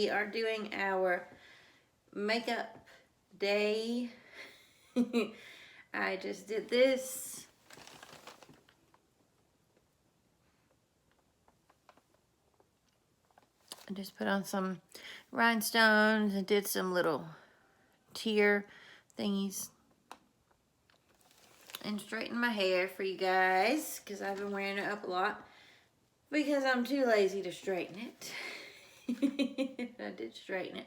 we are doing our makeup day. I just did this. I just put on some rhinestones and did some little tear thingies. And straightened my hair for you guys because I've been wearing it up a lot because I'm too lazy to straighten it. I did straighten it.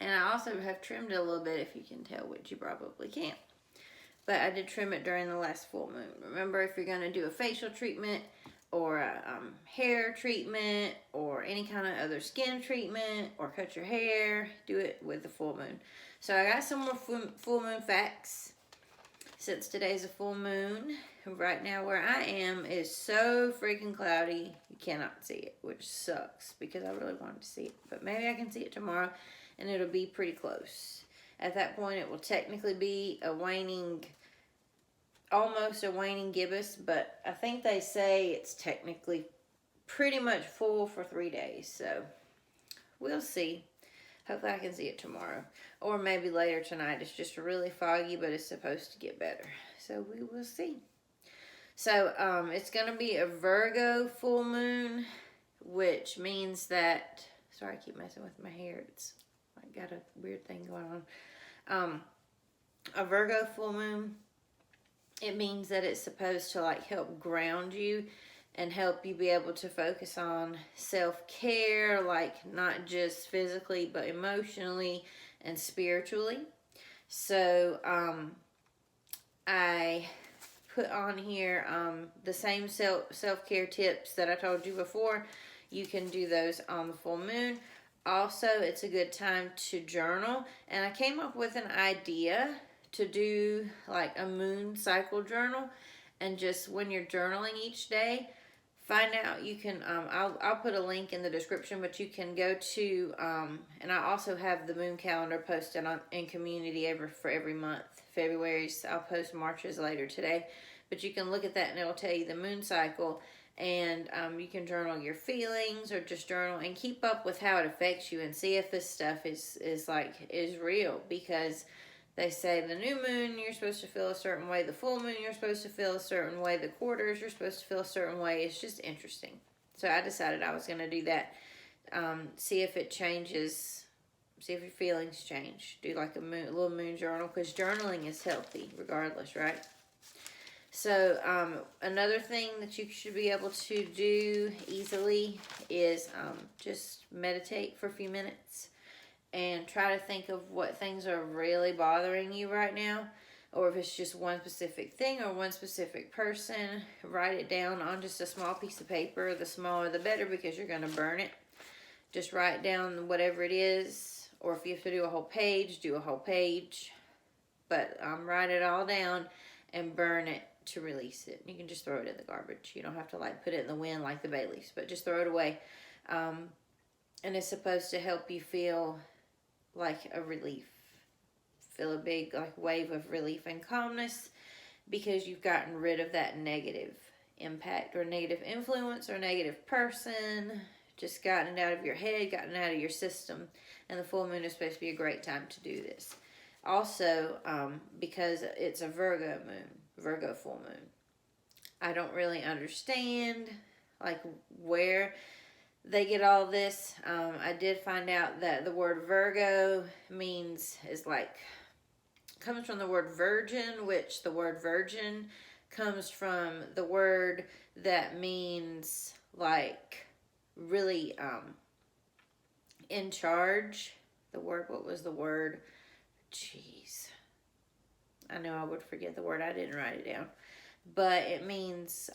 And I also have trimmed it a little bit, if you can tell, which you probably can't. But I did trim it during the last full moon. Remember, if you're going to do a facial treatment or a hair treatment or any kind of other skin treatment or cut your hair, do it with the full moon. So I got some more full moon facts. Since today's a full moon, right now where I am is so freaking cloudy, you cannot see it, which sucks because I really wanted to see it. But maybe I can see it tomorrow and it'll be pretty close. At that point, it will technically be a waning, almost a waning gibbous, but I think they say it's technically pretty much full for 3 days. So we'll see. Hopefully I can see it tomorrow. Or maybe later tonight. It's just really foggy, but it's supposed to get better. So we will see. So it's going to be a Virgo full moon, which means that... Sorry, I keep messing with my hair. It's like got a weird thing going on. A Virgo full moon, it means that it's supposed to like help ground you and help you be able to focus on self-care, like not just physically, but emotionally and spiritually. So, I put on here the same self-care tips that I told you before. You can do those on the full moon. Also, it's a good time to journal. And I came up with an idea to do like a moon cycle journal. And just when you're journaling each day, find out, you can, I'll put a link in the description, but you can go to, and I also have the moon calendar posted in community for every month. February's, I'll post March's later today, but you can look at that and it'll tell you the moon cycle, and you can journal your feelings or just journal and keep up with how it affects you and see if this stuff is real, because they say the new moon, you're supposed to feel a certain way. The full moon, you're supposed to feel a certain way. The quarters, you're supposed to feel a certain way. It's just interesting. So I decided I was going to do that. See if it changes. See if your feelings change. Do like a little moon journal, because journaling is healthy regardless, right? So another thing that you should be able to do easily is just meditate for a few minutes. And try to think of what things are really bothering you right now. Or if it's just one specific thing or one specific person, write it down on just a small piece of paper. The smaller the better, because you're going to burn it. Just write down whatever it is. Or if you have to do a whole page, do a whole page. But write it all down and burn it to release it. You can just throw it in the garbage. You don't have to like put it in the wind like the bay leaves. But just throw it away. And it's supposed to help you feel like a relief. Feel a big like wave of relief and calmness, because you've gotten rid of that negative impact or negative influence or negative person. Just gotten it out of your head, gotten it out of your system. And the full moon is supposed to be a great time to do this. Also, because it's a Virgo moon, Virgo full moon. I don't really understand like where they get all this. I did find out that the word Virgo comes from the word virgin, which the word virgin comes from the word that means like really in charge. What was the word? Jeez. I know I would forget the word. I didn't write it down. But it means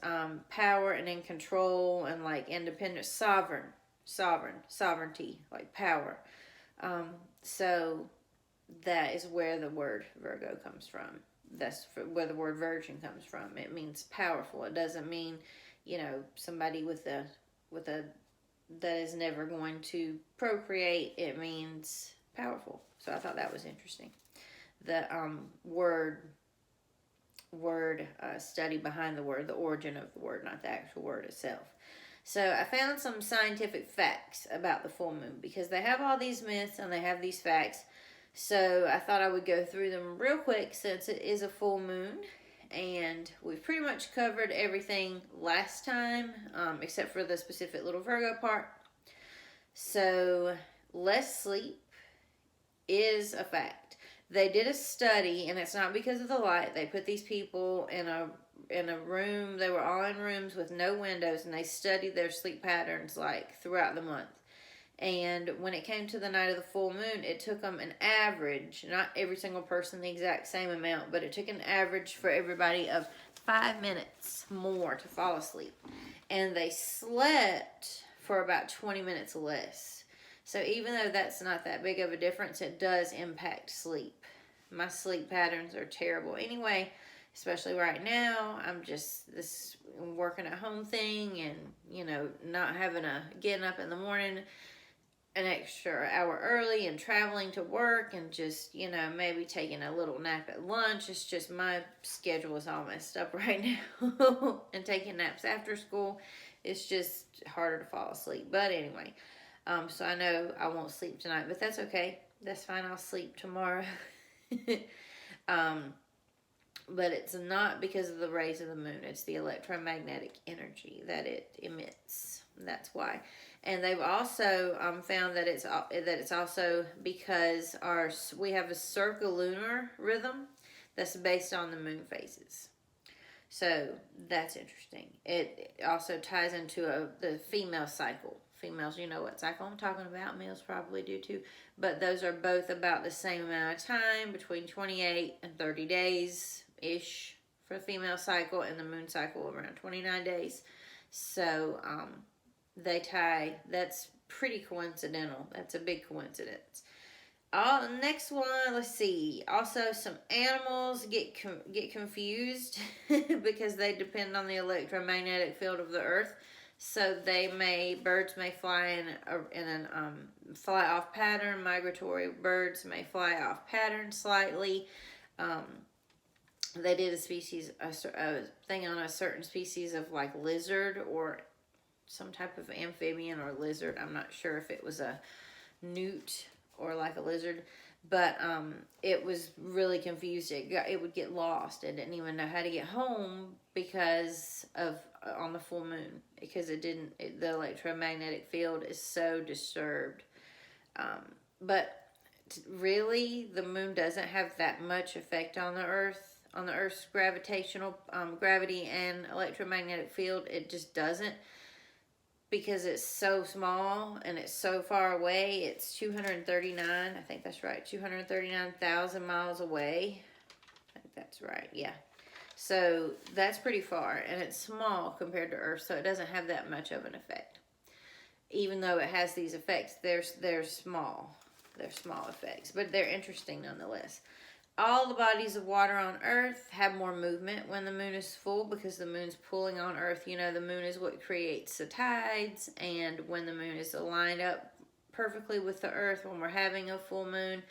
power and in control and like independent, sovereignty, like power. So that is where the word Virgo comes from. That's where the word virgin comes from. It means powerful. It doesn't mean, somebody that is never going to procreate. It means powerful. So I thought that was interesting. The word study behind the word, the origin of the word, not the actual word itself. So I found some scientific facts about the full moon because they have all these myths and they have these facts. So I thought I would go through them real quick since it is a full moon. And we've pretty much covered everything last time, except for the specific little Virgo part. So less sleep is a fact. They did a study, and it's not because of the light. They put these people in a room. They were all in rooms with no windows, and they studied their sleep patterns like throughout the month. And when it came to the night of the full moon, it took them an average, not every single person the exact same amount, but it took an average for everybody of 5 minutes more to fall asleep. And they slept for about 20 minutes less. So even though that's not that big of a difference, it does impact sleep. My sleep patterns are terrible anyway, especially right now. I'm just this working at home thing and, not having getting up in the morning an extra hour early and traveling to work and just, maybe taking a little nap at lunch. It's just my schedule is all messed up right now. And taking naps after school, it's just harder to fall asleep. But anyway, so I know I won't sleep tonight, but that's okay. That's fine. I'll sleep tomorrow. But it's not because of the rays of the moon. It's the electromagnetic energy that it emits. That's why. And they've also found that it's also because we have a circulunar rhythm that's based on the moon phases. So that's interesting. It also ties into the female cycle. Females, you know what cycle I'm talking about. Males probably do too. But those are both about the same amount of time, between 28 and 30 days-ish for the female cycle, and the moon cycle around 29 days. So they tie. That's pretty coincidental. That's a big coincidence. The next one, let's see. Also, some animals get confused because they depend on the electromagnetic field of the earth. So birds may fly in an fly off pattern. Migratory birds may fly off pattern slightly. They did a thing on a certain species of like lizard or some type of amphibian or lizard. I'm not sure if it was a newt or like a lizard, but it was really confused. It would get lost. It didn't even know how to get home because of on the full moon, because the electromagnetic field is so disturbed. But really, the moon doesn't have that much effect on the earth, on the earth's gravitational gravity and electromagnetic field. It just doesn't, because it's so small and it's so far away. It's 239, I think that's right, 239,000 miles away. I think that's right, yeah. So that's pretty far, and it's small compared to Earth, so it doesn't have that much of an effect. Even though it has these effects, they're small. They're small effects, but they're interesting nonetheless. All the bodies of water on Earth have more movement when the moon is full, because the moon's pulling on Earth. The moon is what creates the tides, and when the moon is aligned up perfectly with the Earth, when we're having a full moon,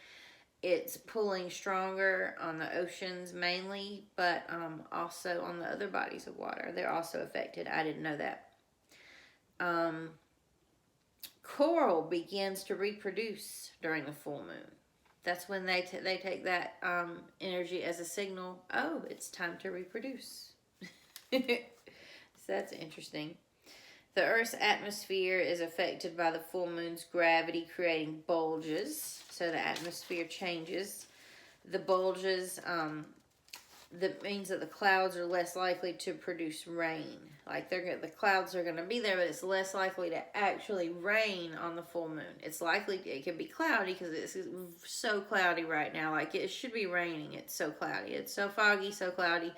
it's pulling stronger on the oceans mainly, but also on the other bodies of water. They're also affected. I didn't know that. Coral begins to reproduce during the full moon. That's when they take that energy as a signal. Oh, it's time to reproduce. So that's interesting. The Earth's atmosphere is affected by the full moon's gravity, creating bulges. So the atmosphere changes. The bulges, that means that the clouds are less likely to produce rain. Like the clouds are going to be there, but it's less likely to actually rain on the full moon. It's likely it can be cloudy because it's so cloudy right now. Like it should be raining. It's so cloudy. It's so foggy, so cloudy.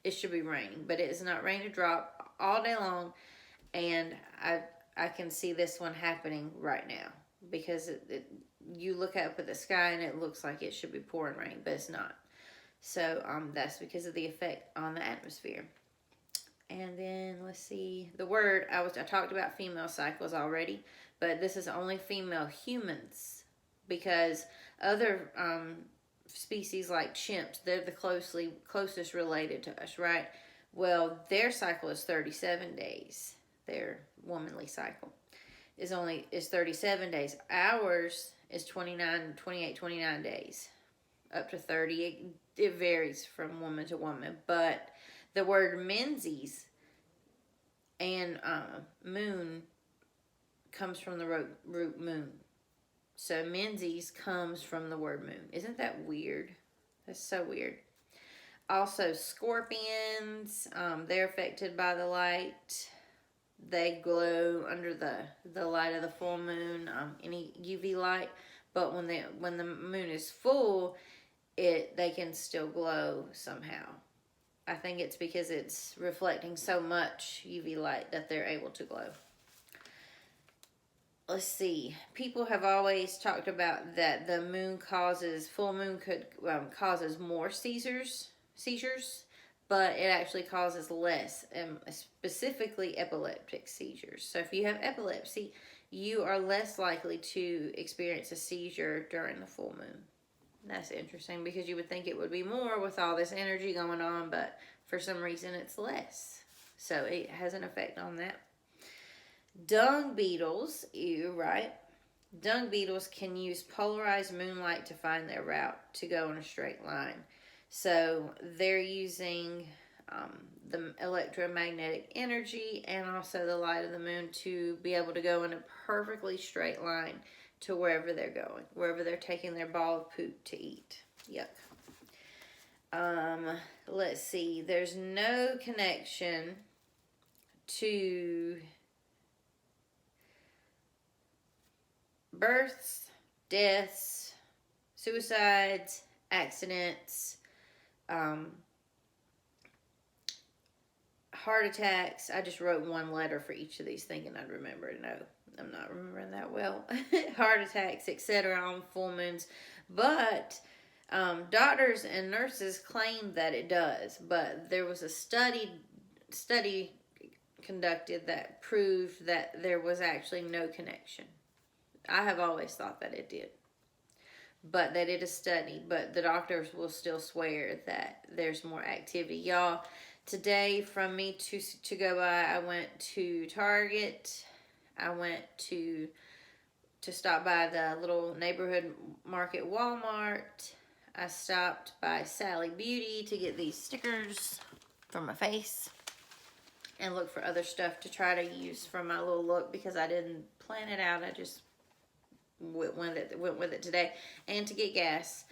It should be raining, but it is not rain to drop all day long. And I can see this one happening right now, because you look up at the sky and it looks like it should be pouring rain, but it's not. So that's because of the effect on the atmosphere. And then let's see, the word I talked about female cycles already, but this is only female humans, because other species like chimps, they're the closest related to us, right? Well, their cycle is 37 days. their womanly cycle is 37 days. Ours is 28, 29 days, up to 30. It varies from woman to woman, but the word menses and moon comes from the root moon. So menses comes from the word moon. Isn't that weird? That's so weird. Also, scorpions, they're affected by the light. They glow under the light of the full moon, any UV light. But when the moon is full, they can still glow somehow. I think it's because it's reflecting so much UV light that they're able to glow. Let's see. People have always talked about that the full moon causes more seizures, but it actually causes less, specifically epileptic seizures. So if you have epilepsy, you are less likely to experience a seizure during the full moon. That's interesting because you would think it would be more with all this energy going on, but for some reason it's less. So it has an effect on that. Dung beetles, right? Dung beetles can use polarized moonlight to find their route to go in a straight line. So they're using the electromagnetic energy and also the light of the moon to be able to go in a perfectly straight line to wherever they're going, wherever they're taking their ball of poop to eat. Yuck. Let's see. There's no connection to births, deaths, suicides, accidents, heart attacks. I just wrote one letter for each of these thinking I'd remember it. No, I'm not remembering that well. Heart attacks, etc. on full moons. But doctors and nurses claim that it does. But there was a study conducted that proved that there was actually no connection. I have always thought that it did. But they did a study, but the doctors will still swear that there's more activity. Y'all, today from me to go by, I went to Target. I went to stop by the little neighborhood market Walmart. I stopped by Sally Beauty to get these stickers for my face and look for other stuff to try to use for my little look because I didn't plan it out. I just went with it today, and to get gas.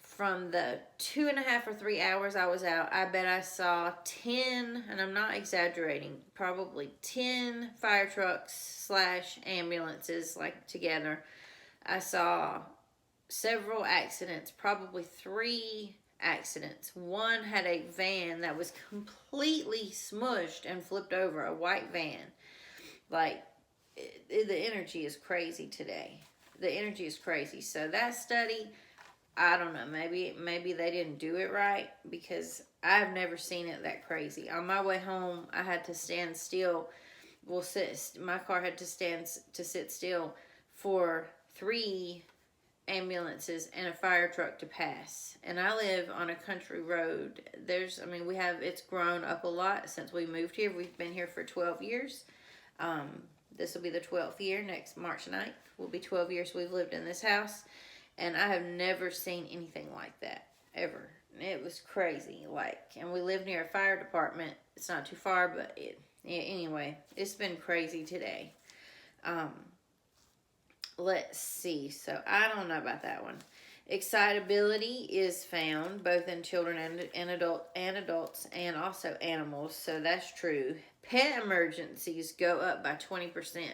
From the 2.5 or 3 hours I was out, I bet I saw 10, and I'm not exaggerating, probably 10 fire trucks / ambulances like together. I saw several accidents, probably 3 accidents. One had a van that was completely smushed and flipped over, a white van. Like, the energy is crazy today. The energy is crazy. So that study, I don't know. Maybe they didn't do it right because I've never seen it that crazy. On my way home, I had to stand still. My car had to sit still for 3 ambulances and a fire truck to pass. And I live on a country road. It's grown up a lot since we moved here. We've been here for 12 years. This will be the 12th year. Next March 9th will be 12 years we've lived in this house. And I have never seen anything like that, ever. It was crazy. And we live near a fire department. It's not too far, but anyway, it's been crazy today. Let's see. So I don't know about that one. Excitability is found both in children and adults and also animals. So that's true. Pet emergencies go up by 20%.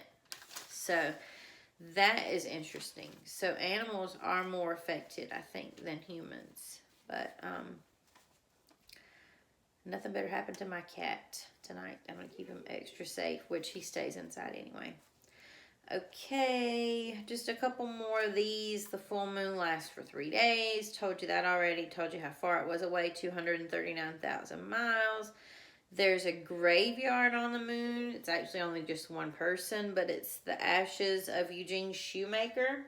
So that is interesting. So animals are more affected, I think, than humans. But nothing better happened to my cat tonight. I'm going to keep him extra safe, which he stays inside anyway. Okay, just a couple more of these. The full moon lasts for 3 days. Told you that already. Told you how far it was away, 239,000 miles. There's a graveyard on the moon. It's actually only just one person, but it's the ashes of Eugene Shoemaker,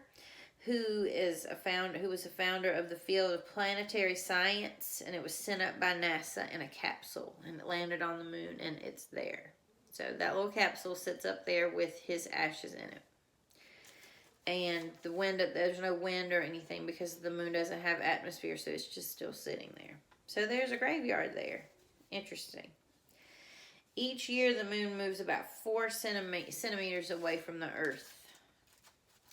who was a founder of the field of planetary science, and it was sent up by NASA in a capsule, and it landed on the moon, and it's there. So that little capsule sits up there with his ashes in it. And the wind, there's no wind or anything because the moon doesn't have atmosphere, so it's just still sitting there. So there's a graveyard there. Interesting. Each year the moon moves about 4 centimeters away from the earth.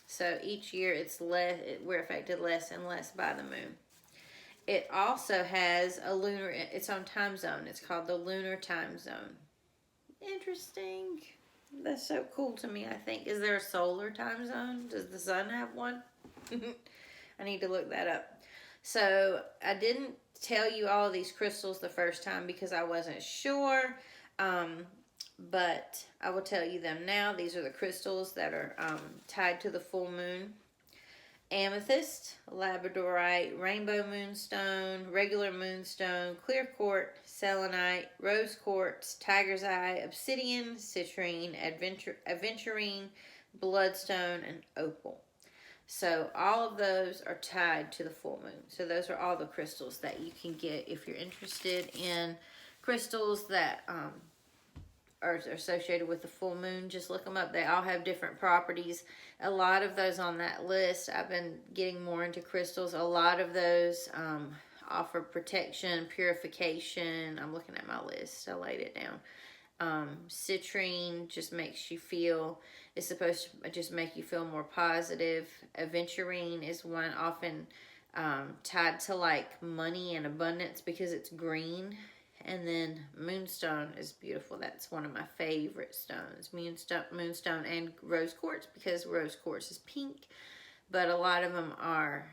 So each year we're affected less and less by the moon. It also has its own time zone. It's called the lunar time zone. Interesting. That's so cool to me, I think. Is there a solar time zone? Does the sun have one? I need to look that up. So I didn't tell you all of these crystals the first time because I wasn't sure. But I will tell you them now. These are the crystals that are tied to the full moon. Amethyst, labradorite, rainbow moonstone, regular moonstone, clear quartz, selenite, rose quartz, tiger's eye, obsidian, citrine, aventurine, bloodstone, and opal. So all of those are tied to the full moon. So those are all the crystals that you can get if you're interested in crystals that are associated with the full moon. Just look them up. They all have different properties. A lot of those on that list, I've been getting more into crystals. A lot of those offer protection, purification. I'm looking at my list. I laid it down. Citrine just makes you feel, it's supposed to just make you feel more positive. Aventurine is one often tied to like money and abundance because it's green. And then Moonstone is beautiful. That's one of my favorite stones. Moonstone and rose quartz, because rose quartz is pink. But a lot of them are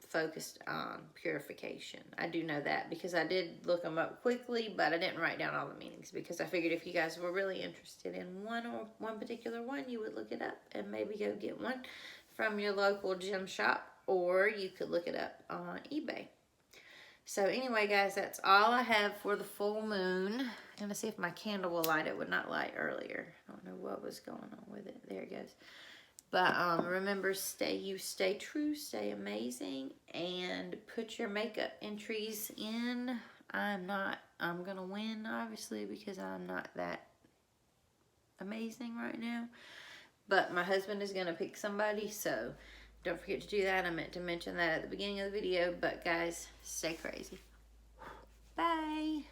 focused on purification. I do know that because I did look them up quickly, but I didn't write down all the meanings because I figured if you guys were really interested in one particular one, you would look it up and maybe go get one from your local gem shop, or you could look it up on eBay. So anyway, guys, that's all I have for the full moon. I'm going to see if my candle will light. It would not light earlier. I don't know what was going on with it. There it goes. But remember, stay true, stay amazing, and put your makeup entries in. I'm going to win, obviously, because I'm not that amazing right now. But my husband is going to pick somebody, so don't forget to do that. I meant to mention that at the beginning of the video. But guys, stay crazy. Bye.